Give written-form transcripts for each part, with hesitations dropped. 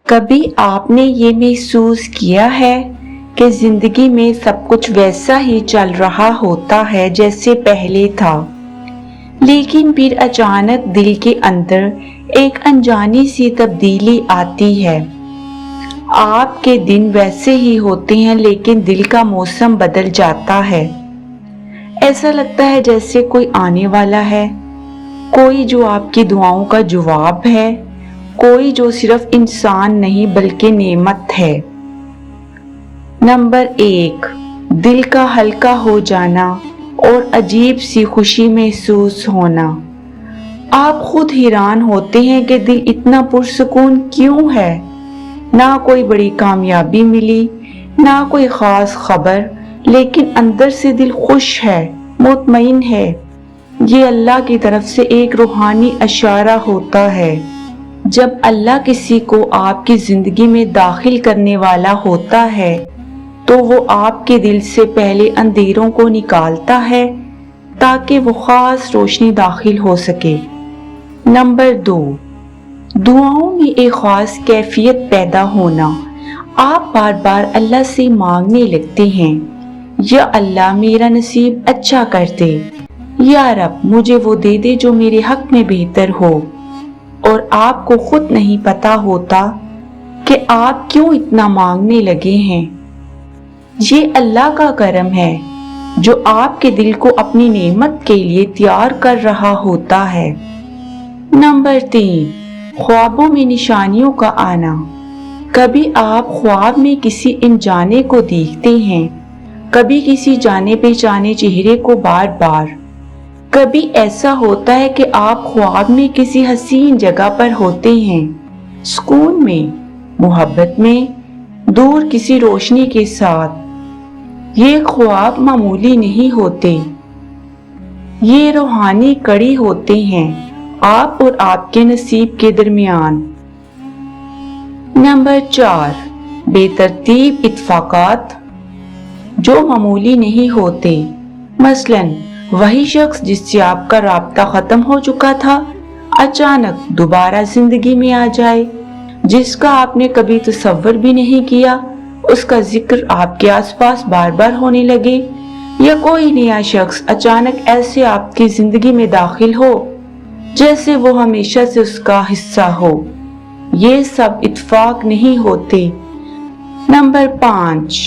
کبھی آپ نے یہ محسوس کیا ہے کہ زندگی میں سب کچھ ویسا ہی چل رہا ہوتا ہے جیسے پہلے تھا، لیکن پھر اچانک دل کے اندر ایک انجانی سی تبدیلی آتی ہے۔ آپ کے دن ویسے ہی ہوتے ہیں لیکن دل کا موسم بدل جاتا ہے۔ ایسا لگتا ہے جیسے کوئی آنے والا ہے، کوئی جو آپ کی دعاؤں کا جواب ہے، کوئی جو صرف انسان نہیں بلکہ نعمت ہے۔ نمبر 1، دل کا ہلکا ہو جانا اور عجیب سی خوشی محسوس ہونا۔ آپ خود حیران ہوتے ہیں کہ دل اتنا پرسکون کیوں ہے۔ نہ کوئی بڑی کامیابی ملی، نہ کوئی خاص خبر، لیکن اندر سے دل خوش ہے، مطمئن ہے۔ یہ اللہ کی طرف سے ایک روحانی اشارہ ہوتا ہے۔ جب اللہ کسی کو آپ کی زندگی میں داخل کرنے والا ہوتا ہے تو وہ آپ کے دل سے پہلے اندھیروں کو نکالتا ہے تاکہ وہ خاص روشنی داخل ہو سکے۔ نمبر 2، دعاؤں میں ایک خاص کیفیت پیدا ہونا۔ آپ بار بار اللہ سے مانگنے لگتے ہیں، یا اللہ میرا نصیب اچھا کر دے، یا رب مجھے وہ دے دے جو میرے حق میں بہتر ہو، اور آپ کو خود نہیں پتا ہوتا کہ آپ کیوں اتنا مانگنے لگے ہیں۔ یہ اللہ کا کرم ہے جو آپ کے دل کو اپنی نعمت کے لیے تیار کر رہا ہوتا ہے۔ نمبر 3، خوابوں میں نشانیوں کا آنا۔ کبھی آپ خواب میں کسی انجانے کو دیکھتے ہیں، کبھی کسی جانے پہچانے چہرے کو بار بار۔ کبھی ایسا ہوتا ہے کہ آپ خواب میں کسی حسین جگہ پر ہوتے ہیں، سکون میں، محبت میں، دور کسی روشنی کے ساتھ۔ یہ خواب معمولی نہیں ہوتے، یہ روحانی کڑی ہوتے ہیں آپ اور آپ کے نصیب کے درمیان۔ نمبر 4، بے ترتیب اتفاقات جو معمولی نہیں ہوتے۔ مثلاً وہی شخص جس سے آپ کا رابطہ ختم ہو چکا تھا اچانک دوبارہ زندگی میں آ جائے، جس کا آپ نے کبھی تصور بھی نہیں کیا، اس کا ذکر آپ کے آس پاس بار بار ہونے لگے، یا کوئی نیا شخص اچانک ایسے آپ کی زندگی میں داخل ہو جیسے وہ ہمیشہ سے اس کا حصہ ہو۔ یہ سب اتفاق نہیں ہوتے۔ نمبر 5،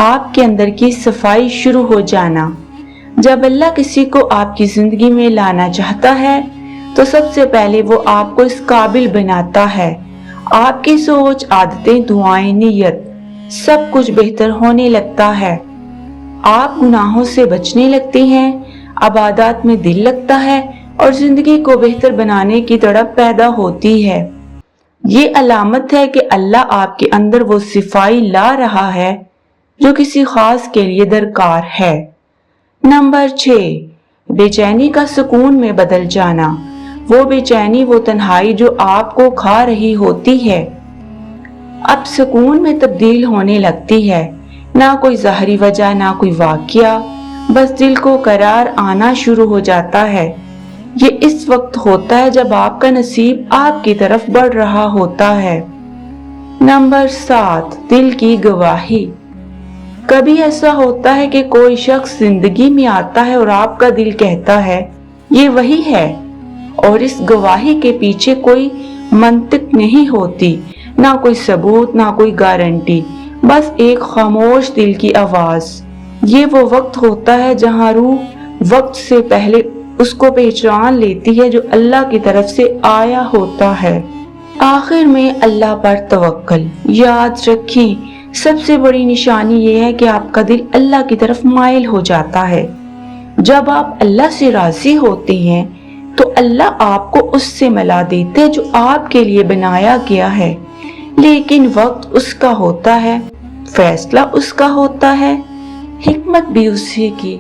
آپ کے اندر کی صفائی شروع ہو جانا۔ جب اللہ کسی کو آپ کی زندگی میں لانا چاہتا ہے تو سب سے پہلے وہ آپ کو اس قابل بناتا ہے۔ آپ کی سوچ، عادتیں، دعائیں، نیت، سب کچھ بہتر ہونے لگتا ہے۔ آپ گناہوں سے بچنے لگتے ہیں، عبادات میں دل لگتا ہے اور زندگی کو بہتر بنانے کی تڑپ پیدا ہوتی ہے۔ یہ علامت ہے کہ اللہ آپ کے اندر وہ صفائی لا رہا ہے جو کسی خاص کے لیے درکار ہے۔ نمبر 6، بے چینی کا سکون میں بدل جانا۔ وہ بے چینی، وہ تنہائی جو آپ کو کھا رہی ہوتی ہے، اب سکون میں تبدیل ہونے لگتی ہے۔ نہ کوئی ظاہری وجہ، نہ کوئی واقعہ، بس دل کو قرار آنا شروع ہو جاتا ہے۔ یہ اس وقت ہوتا ہے جب آپ کا نصیب آپ کی طرف بڑھ رہا ہوتا ہے۔ نمبر 7، دل کی گواہی۔ کبھی ایسا ہوتا ہے کہ کوئی شخص زندگی میں آتا ہے اور آپ کا دل کہتا ہے یہ وہی ہے، اور اس گواہی کے پیچھے کوئی منطق نہیں ہوتی، نہ کوئی ثبوت، نہ کوئی گارنٹی، بس ایک خاموش دل کی آواز۔ یہ وہ وقت ہوتا ہے جہاں روح وقت سے پہلے اس کو پہچان لیتی ہے جو اللہ کی طرف سے آیا ہوتا ہے۔ آخر میں اللہ پر توکل۔ یاد رکھیں، سب سے بڑی نشانی یہ ہے کہ آپ کا دل اللہ کی طرف مائل ہو جاتا ہے۔ جب آپ اللہ سے راضی ہوتے ہیں تو اللہ آپ کو اس سے ملا دیتے ہیں جو آپ کے لیے بنایا گیا ہے، لیکن وقت اس کا ہوتا ہے، فیصلہ اس کا ہوتا ہے، حکمت بھی اسی کی۔